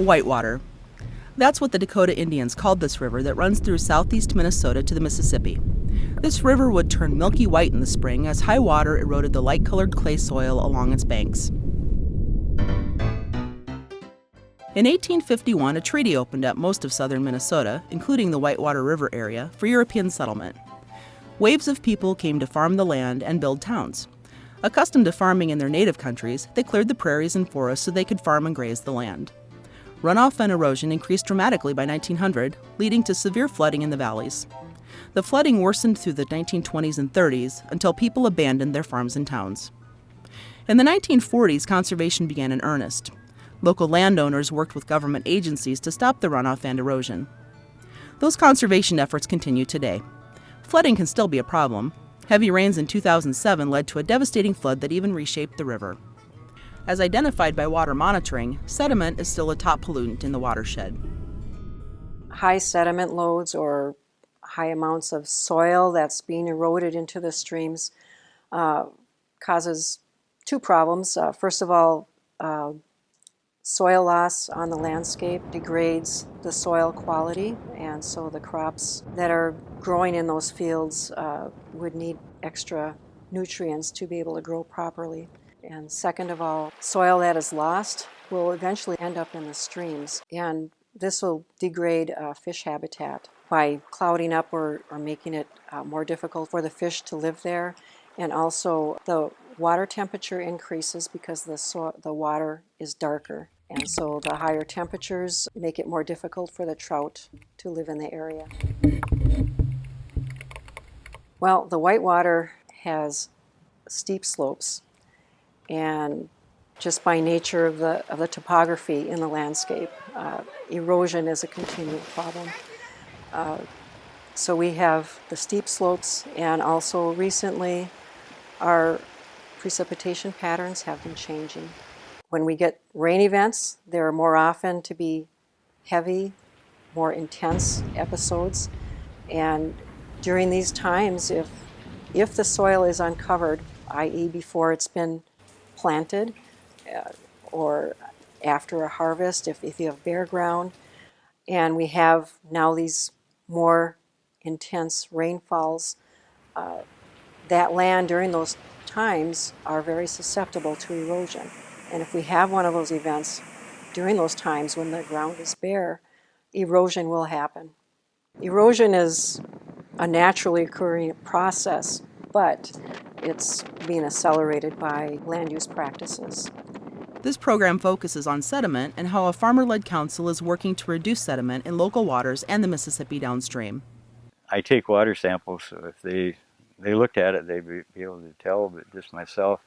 Whitewater. That's what the Dakota Indians called this river that runs through southeast Minnesota to the Mississippi. This river would turn milky white in the spring as high water eroded the light-colored clay soil along its banks. In 1851, a treaty opened up most of southern Minnesota, including the Whitewater River area, for European settlement. Waves of people came to farm the land and build towns. Accustomed to farming in their native countries, they cleared the prairies and forests so they could farm and graze the land. Runoff and erosion increased dramatically by 1900, leading to severe flooding in the valleys. The flooding worsened through the 1920s and 30s until people abandoned their farms and towns. In the 1940s, conservation began in earnest. Local landowners worked with government agencies to stop the runoff and erosion. Those conservation efforts continue today. Flooding can still be a problem. Heavy rains in 2007 led to a devastating flood that even reshaped the river. As identified by water monitoring, sediment is still a top pollutant in the watershed. High sediment loads or high amounts of soil that's being eroded into the streams causes two problems. First of all, soil loss on the landscape degrades the soil quality, and so the crops that are growing in those fields would need extra nutrients to be able to grow properly. And second of all, soil that is lost will eventually end up in the streams, and this will degrade fish habitat by clouding up or making it more difficult for the fish to live there. And also the water temperature increases because the water is darker. And so the higher temperatures make it more difficult for the trout to live in the area. Well, the Whitewater has steep slopes, and just by nature of the topography in the landscape, erosion is a continual problem. So we have the steep slopes, and also recently our precipitation patterns have been changing. When we get rain events, there are more often to be heavy, more intense episodes, and during these times, if the soil is uncovered, i.e. before it's been planted or after a harvest, if you have bare ground, and we have now these more intense rainfalls, that land during those times are very susceptible to erosion. And if we have one of those events during those times when the ground is bare, erosion will happen. Erosion is a naturally occurring process, but it's being accelerated by land use practices. This program focuses on sediment and how a farmer-led council is working to reduce sediment in local waters and the Mississippi downstream. I take water samples, so if they looked at it, they'd be able to tell, but just myself,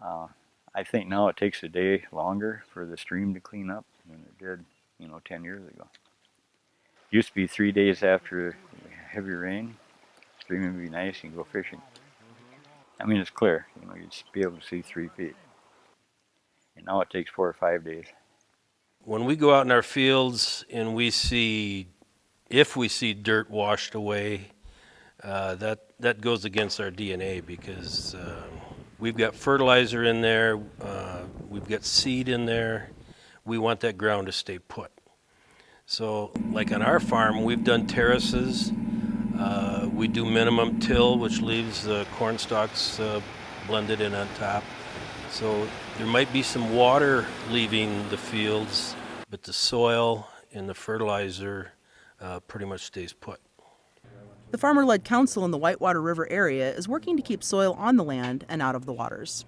I think now it takes a day longer for the stream to clean up than it did, 10 years ago. Used to be 3 days after heavy rain, stream would be nice, you can go fishing. I mean, it's clear, you'd be able to see 3 feet. And now it takes 4 or 5 days. When we go out in our fields and if we see dirt washed away, that goes against our DNA because we've got fertilizer in there, we've got seed in there. We want that ground to stay put. So like on our farm, we've done terraces. We do minimum till, which leaves the corn stalks blended in on top. So there might be some water leaving the fields, but the soil and the fertilizer pretty much stays put. The farmer-led council in the Whitewater River area is working to keep soil on the land and out of the waters.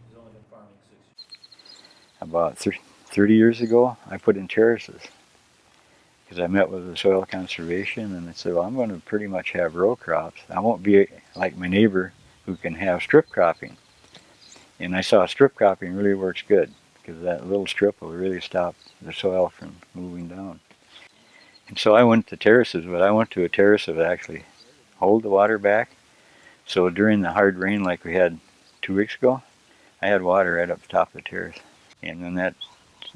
About 30 years ago, I put in terraces because I met with the soil conservation and they said, well, I'm going to pretty much have row crops. I won't be like my neighbor who can have strip cropping. And I saw strip cropping really works good because that little strip will really stop the soil from moving down. And so I went to terraces, but I went to a terrace that would actually hold the water back. So during the hard rain like we had 2 weeks ago, I had water right up the top of the terrace. And then that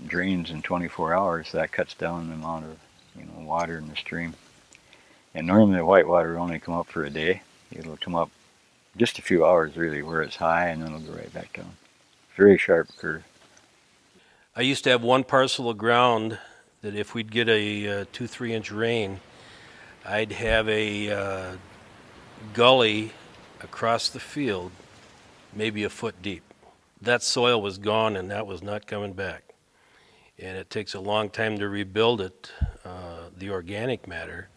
drains in 24 hours, so that cuts down the amount of water in the stream. And normally the whitewater will only come up for a day. It'll come up just a few hours really where it's high, and then it'll go right back down. Very sharp curve. I used to have one parcel of ground that if we'd get a 2-3 inch rain, I'd have a gully across the field, maybe a foot deep. That soil was gone and that was not coming back. And it takes a long time to rebuild it, the organic matter.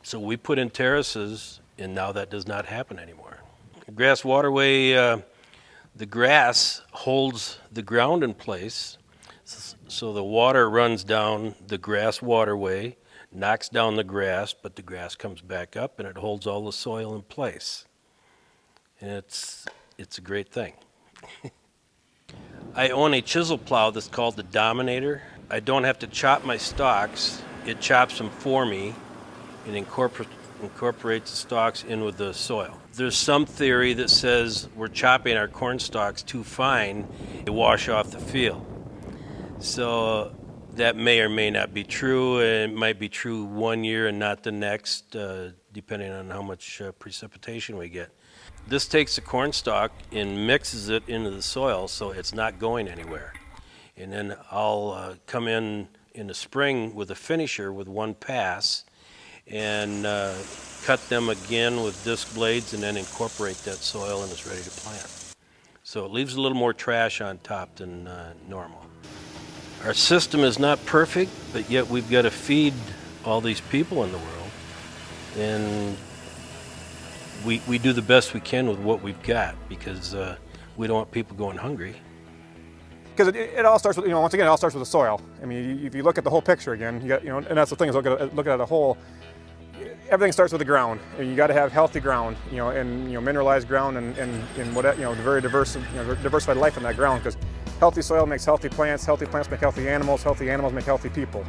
So we put in terraces, and now that does not happen anymore. Grass waterway, the grass holds the ground in place, so the water runs down the grass waterway, knocks down the grass, but the grass comes back up and it holds all the soil in place. And it's a great thing. I own a chisel plow that's called the Dominator. I don't have to chop my stalks. It chops them for me and incorporates the stalks in with the soil. There's some theory that says we're chopping our corn stalks too fine to wash off the field. So that may or may not be true. It might be true one year and not the next, depending on how much precipitation we get. This takes the corn stalk and mixes it into the soil so it's not going anywhere. And then I'll come in the spring with a finisher with one pass and cut them again with disc blades and then incorporate that soil and it's ready to plant. So it leaves a little more trash on top than normal. Our system is not perfect, but yet we've got to feed all these people in the world. And we do the best we can with what we've got because we don't want people going hungry. Because it all starts with, once again, it all starts with the soil. I mean, if you look at the whole picture again, you got, and that's the thing is looking at a whole. Everything starts with the ground, and you got to have healthy ground, and mineralized ground, and what the very diversified life in that ground. Because healthy soil makes healthy plants make healthy animals make healthy people.